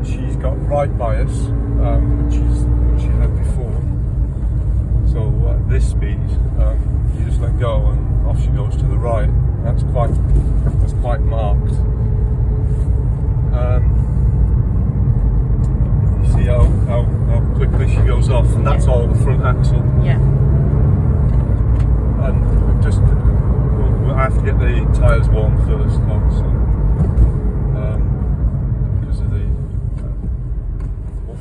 she's got right bias, which she had before. So at this speed, you just let go and off she goes to the right. That's quite marked. You see how quickly she goes off, and that's all the front axle. Yeah. And just we'll have to get the tyres warm first, obviously, because of the what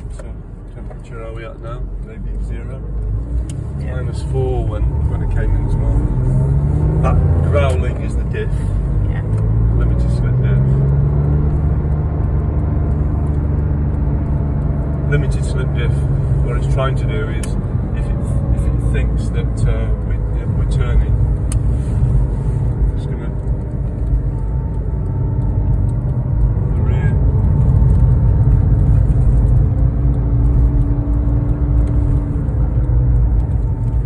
temperature are we at now? Maybe 0. Yeah. -4 when it came in this morning. That growling is the diff. Yeah. Limited slip diff. Limited slip diff. What it's trying to do is, if it thinks that we're turning, it's going to the rear.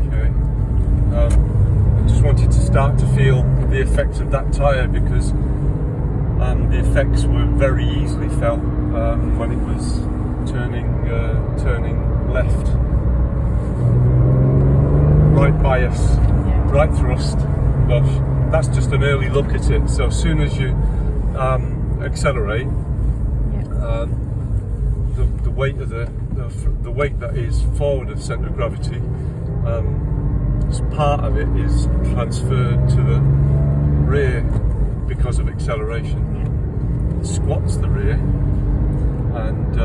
Okay. I just wanted to start to feel the effects of that tyre, because the effects were very easily felt when it was turning left. Right bias, right thrust. Gosh, that's just an early look at it. So as soon as you accelerate, the weight of the weight that is forward of centre of gravity, part of it is transferred to the rear because of acceleration. It squats the rear and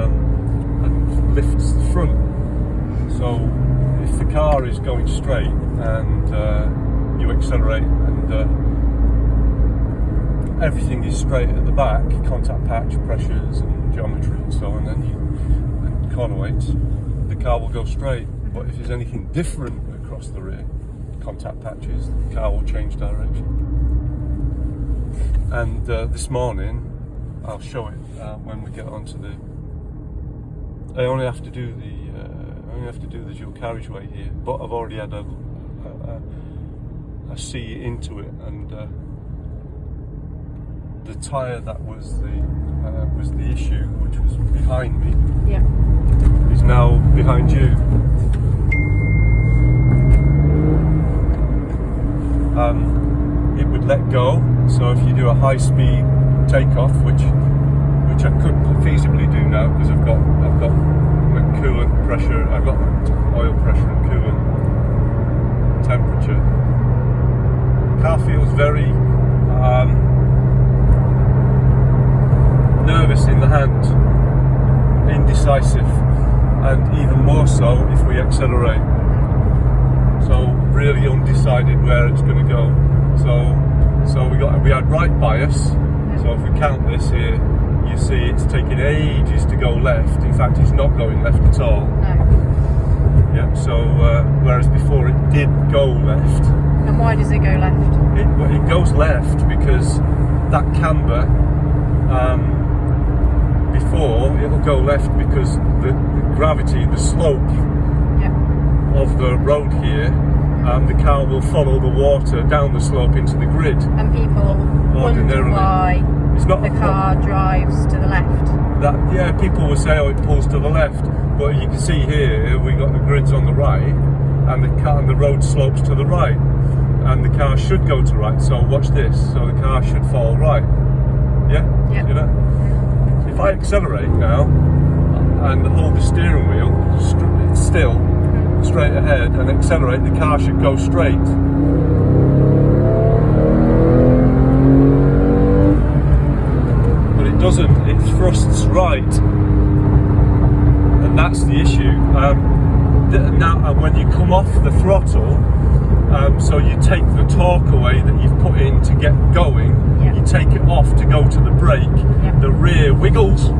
lifts the front. So if the car is going straight and you accelerate and everything is straight at the back, contact patch, pressures and geometry and so on, and corner weights, the car will go straight. But if there's anything different across the rear, contact patches, the car will change direction. And this morning, I'll show it when we get onto the. I only have to do the dual carriageway here, but I've already had a see into it, and the tyre that was the issue, which was behind me, is now behind you. It would let go. So if you do a high-speed takeoff, which I could feasibly do now because I've got coolant pressure, I've got oil pressure and coolant temperature. Car feels very nervous in the hand, indecisive, and even more so if we accelerate. So really undecided where it's going to go. So we had right bias. So if we count this here, you see it's taking ages to go left. In fact, it's not going left at all. No. Yeah. So whereas before it did go left. And why does it go left? It goes left because that camber. Before it'll go left because the gravity, the slope of the road here, the car will follow the water down the slope into the grid. And people wonder why the car drives to the left. People will say, oh, it pulls to the left, but you can see here we got the grids on the right, and the road slopes to the right, and the car should go to right. So watch this. So the car should fall right. Yeah. You know? If I accelerate now and hold the steering wheel still straight ahead and accelerate, the car should go straight. But it doesn't, it thrusts right. And that's the issue. Now when you come off the throttle, so you take the torque away that you've put in to get going, you take it off to go to the brake, the rear wiggles.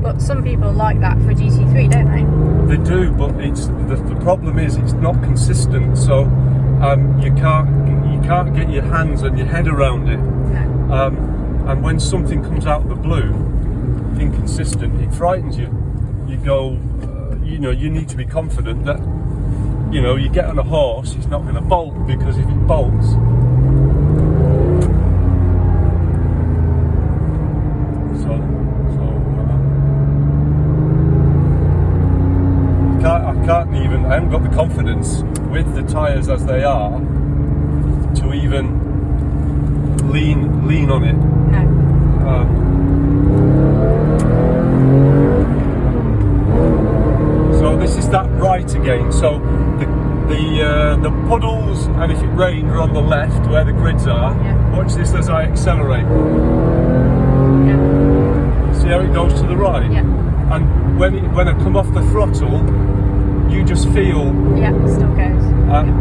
But some people like that for GT3, don't they? They do, but the problem is it's not consistent. So you can't get your hands and your head around it. No. And when something comes out of the blue, inconsistent, it frightens you. You go, you need to be confident that, you get on a horse, it's not going to bolt, because if it bolts, confidence with the tyres as they are to even lean on it. No. So this is that right again. So the puddles, and if it rained, are on the left where the grids are. Yeah. Watch this as I accelerate. Yeah. See how it goes to the right? Yeah. And when I come off the throttle, you just feel. Yeah, it still goes.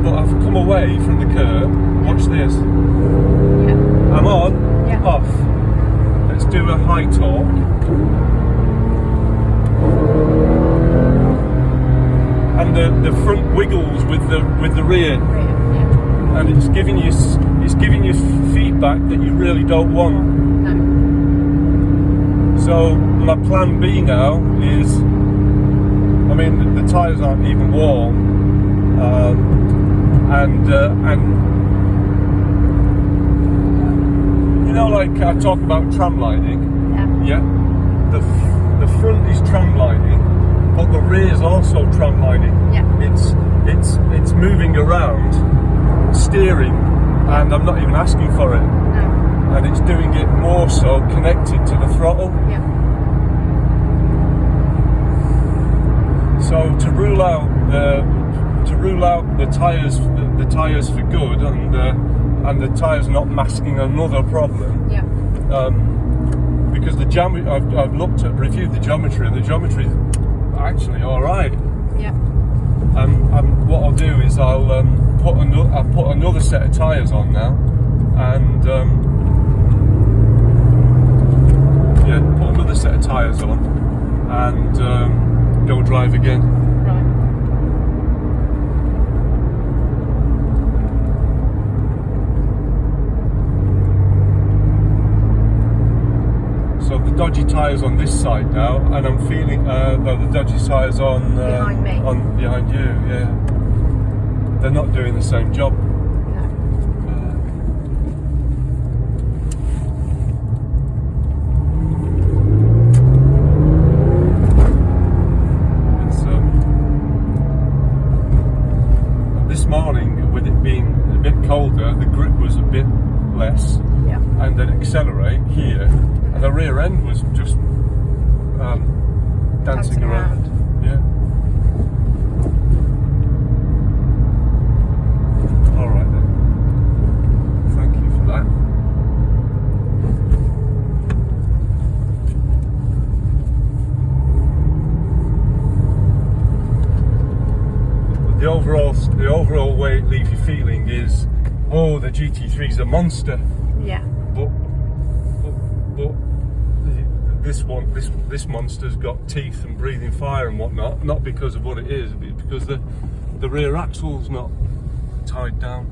But I've come away from the curb. Watch this. Yeah. I'm on. Yeah. Off. Let's do a high torque. And the front wiggles with the rear, Yeah. and it's giving you feedback that you really don't want. No. So my plan B now is, I mean, the tyres aren't even warm, and you know, like I talk about tram lining. Yeah. Yeah. The front is tram lining, but the rear is also tram lining. Yeah. It's moving around, steering, and I'm not even asking for it. No. And it's doing it more so connected to the throttle. Yeah. So to rule out the tyres for good, and the tyres not masking another problem. Yeah. Because the I've reviewed the geometry, and the geometry is actually all right. Yeah. And what I'll do is I'll put another set of tyres on now, and put another set of tyres on, and go drive again. Right. So the dodgy tyres on this side now, and I'm feeling the dodgy tyres on Behind me. behind you. Yeah, they're not doing the same job. No. This morning, with it being a bit colder, the grip was a bit less, Yeah. and then accelerate here, and the rear end was just dancing around. Yeah. All right then. Thank you for that. The overall way it leaves you feeling is, oh, the GT3 is a monster. Yeah. But this monster's got teeth and breathing fire and whatnot. Not because of what it is, but because the rear axle's not tied down.